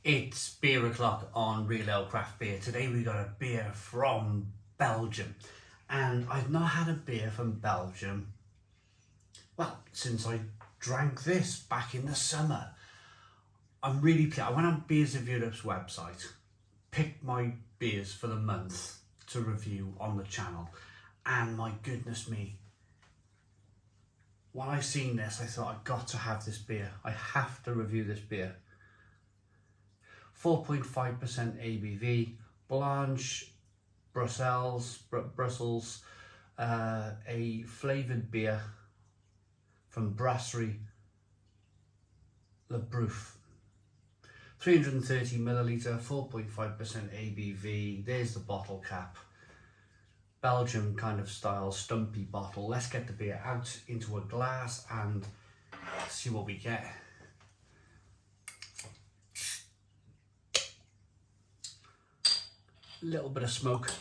It's beer o'clock on Real Ale Craft Beer. Today we got a beer from Belgium, and I've not had a beer from Belgium, well, since I drank this back in the summer. I'm really pleased. I went on Beers of Europe's website, picked my beers for the month to review on the channel, and my goodness me, when I seen this, I thought I've got to have this beer. I have to review this beer. 4.5% ABV, Blanche Bruxelles, a flavoured beer from Brasserie Lefebvre. 330 milliliter, 4.5% ABV. There's the bottle cap. Belgian kind of style stumpy bottle. Let's get the beer out into a glass and see what we get. A little bit of smoke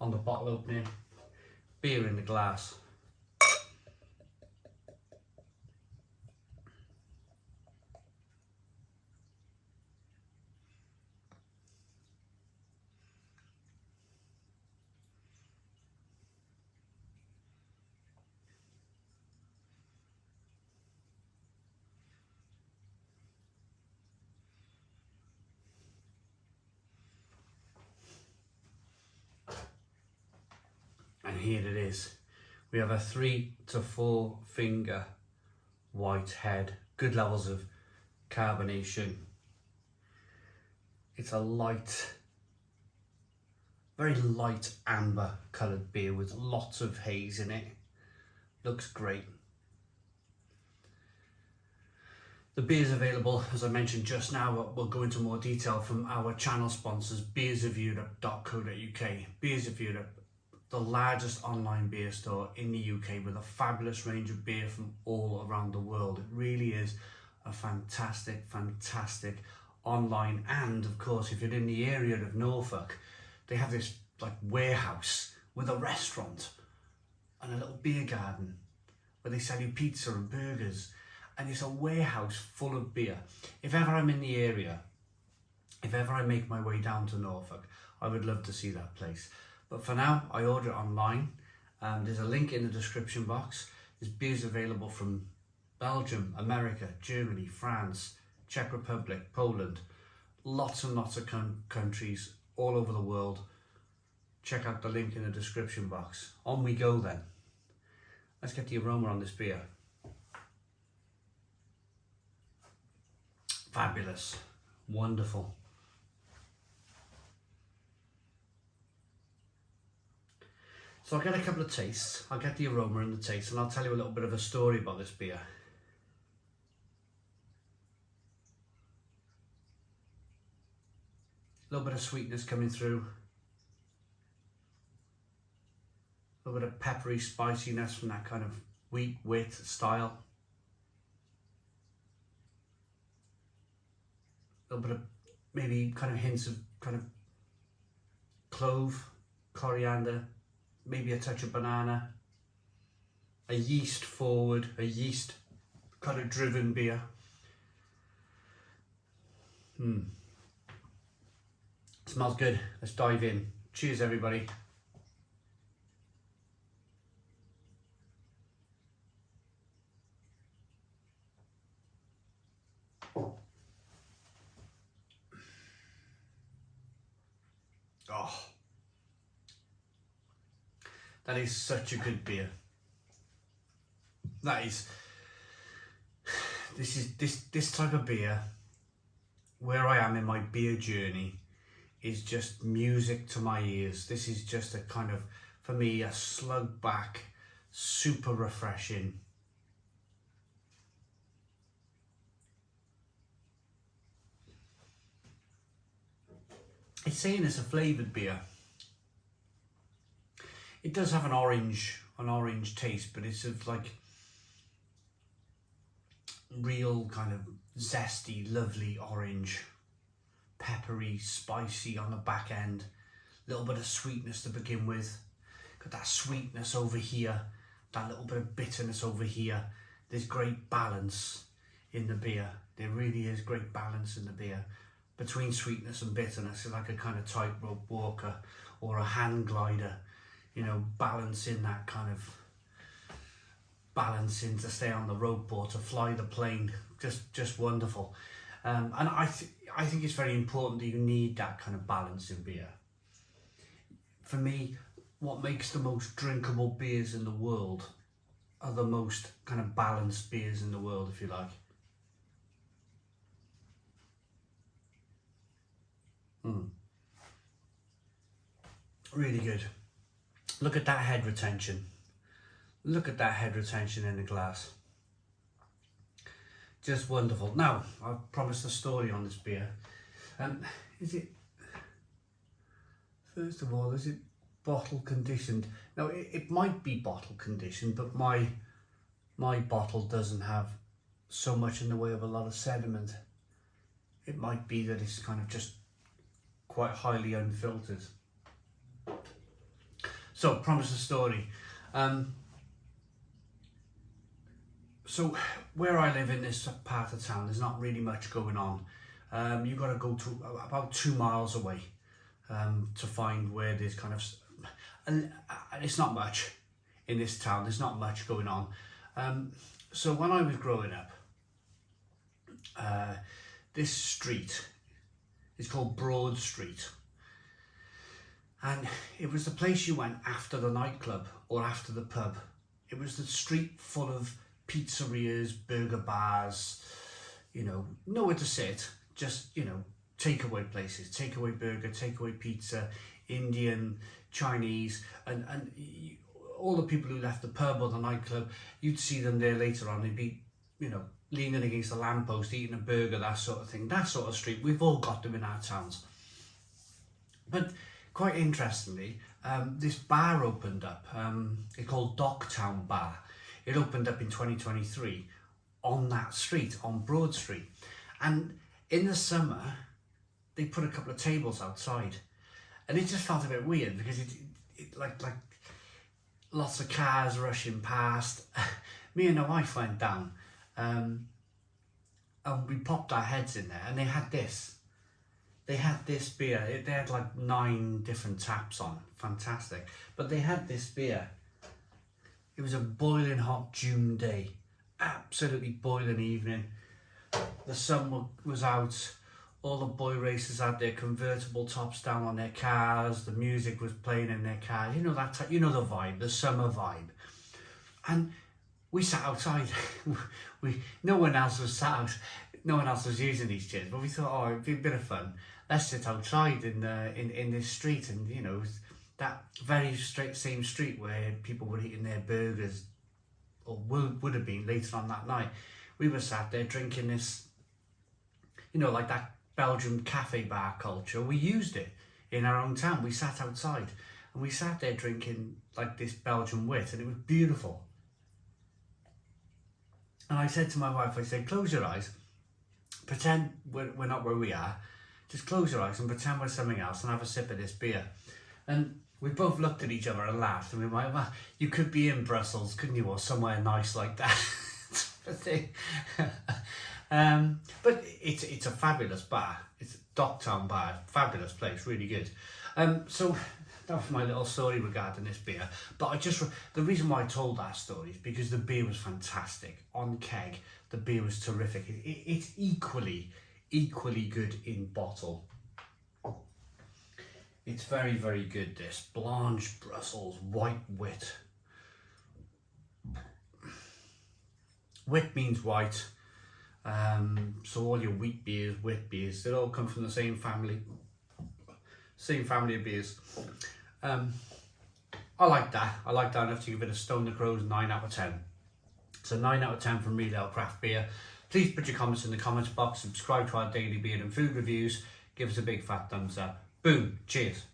on the bottle opening. Beer in the glass. And here it is. We have a 3 to 4 finger white head, good levels of carbonation. It's a light, very light amber coloured beer with lots of haze in it. Looks great. The beer's available, as I mentioned just now. We'll go into more detail from our channel sponsors, beersofeurope.co.uk. Beers of Europe, the largest online beer store in the UK with a fabulous range of beer from all around the world. It really is a fantastic online, and of course if you're in the area of Norfolk, they have this like warehouse with a restaurant and a little beer garden where they sell you pizza and burgers, and it's a warehouse full of beer. If ever I'm in the area, if ever I make my way down to Norfolk, I would love to see that place. But for now, I order it online. There's a link in the description box. There's beers available from Belgium, America, Germany, France, Czech Republic, Poland. Lots and lots of countries all over the world. Check out the link in the description box. On we go then. Let's get the aroma on this beer. Fabulous. Wonderful. So I'll get a couple of tastes, I'll get the aroma and the taste, and I'll tell you a little bit of a story about this beer. A little bit of sweetness coming through. A little bit of peppery spiciness from that kind of wheat wit style. A little bit of maybe kind of hints of kind of clove, coriander, maybe a touch of banana. A yeast forward, a yeast kind of driven beer. Smells good. Let's dive in. Cheers everybody. Oh, that is such a good beer. That is, this type of beer, where I am in my beer journey, is just music to my ears. This is just a kind of, for me, a slug back, super refreshing. It's saying it's a flavoured beer. It does have an orange taste, but it's of like real kind of zesty, lovely orange, peppery, spicy on the back end. A little bit of sweetness to begin with. Got that sweetness over here, that little bit of bitterness over here. There's great balance in the beer. There really is great balance in the beer. between sweetness and bitterness. It's like a kind of tightrope walker or a hand glider, you know, balancing that kind of balancing to stay on the rope or to fly the plane. Just wonderful. And I think it's very important that you need that kind of balance in beer. For me, what makes the most drinkable beers in the world are the most kind of balanced beers in the world, if you like. Really good. Look at that head retention. Look at that head retention in the glass. Just wonderful. Now, I've promised a story on this beer. Is it, first of all, is it bottle conditioned? Now, it might be bottle conditioned, but my bottle doesn't have so much in the way of a lot of sediment. It might be that it's kind of just quite highly unfiltered. So, promise a story. So where I live in this part of town, there's not really much going on. You've got to go to about 2 miles away to find where there's kind of, and it's not much in this town. There's not much going on. So when I was growing up, this street is called Broad Street. And it was the place you went after the nightclub or after the pub. It was the street full of pizzerias, burger bars, you know, nowhere to sit, just, you know, takeaway places, takeaway burger, takeaway pizza, Indian, Chinese, and all the people who left the pub or the nightclub, you'd see them there later on. They'd be, you know, leaning against a lamppost, eating a burger, that sort of thing, that sort of street. We've all got them in our towns. But quite interestingly, this bar opened up. It's called Docktown Bar. It opened up in 2023 on that street, on Broad Street. And in the summer, they put a couple of tables outside. And it just felt a bit weird because it like lots of cars rushing past. Me and my wife went down and we popped our heads in there, and they had this. They had this beer. They had like 9 different taps on. Fantastic. But they had this beer. It was a boiling hot June day. Absolutely boiling evening. The sun was out. All the boy racers had their convertible tops down on their cars. The music was playing in their cars. You know that. You know the vibe, the summer vibe. And we sat outside. No one else was sat out. No one else was using these chairs. But we thought, oh, it'd be a bit of fun. Let's sit outside in this street, and you know, that very same street where people were eating their burgers, or would have been later on that night. We were sat there drinking this, you know, like that Belgian cafe bar culture. We used it in our own town. We sat outside and we sat there drinking like this Belgian wit, and it was beautiful. And I said to my wife, I said, close your eyes, pretend we're not where we are, just close your eyes and pretend we're something else and have a sip of this beer. And we both looked at each other and laughed, and we were like, well, you could be in Brussels, couldn't you, or somewhere nice like that. Thing. But it's a fabulous bar. It's a Docktown Bar, fabulous place, really good. So that was my little story regarding this beer. But the reason why I told that story is because the beer was fantastic. On keg, the beer was terrific. It's equally good in bottle. It's very, very good, this Blanche Bruxelles Witte. Wit means white, so all your wheat beers, wit beers, they all come from the same family of beers. I like that enough to give it a Stone the Crows 9 out of 10. So 9 out of 10 from Real Ale Craft Beer. Please put your comments in the comments box, subscribe to our daily beer and food reviews, give us a big fat thumbs up. Boom, cheers.